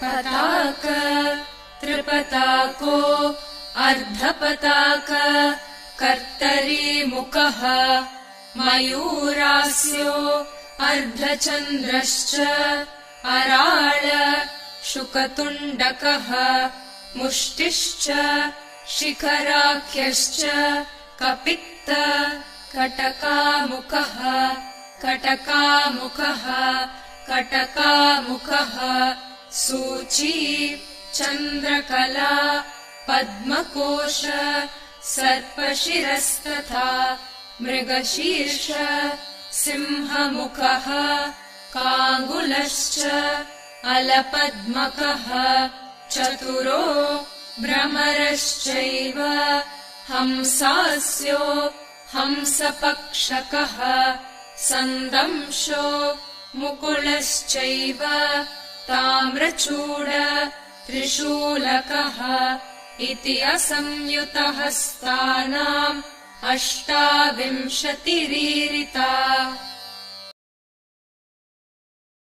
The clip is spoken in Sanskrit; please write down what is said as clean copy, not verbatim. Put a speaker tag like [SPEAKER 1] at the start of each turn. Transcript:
[SPEAKER 1] पताक त्रिपताको अर्धपताक कर्तरी मुखः मयूरास्यो अर्धचन्द्रश्च अराळ शुकतुण्डकः मुष्टिश्च शिखराख्यश्च कपित्त कटकामुखः कटकामुखः कटकामुखः सूची चन्द्रकला पद्मकोश सर्पशिरस्तथा मृगशीर्ष सिंहमुखः काङ्गुलश्च अलपद्मकः चतुरो भ्रमरश्चैव हंसास्यो हंसपक्षकः सन्दंशो मुकुलश्चैव ताम्रचूड त्रिशूलकः इति असंयुतहस्तानाम् 28 रीरिता।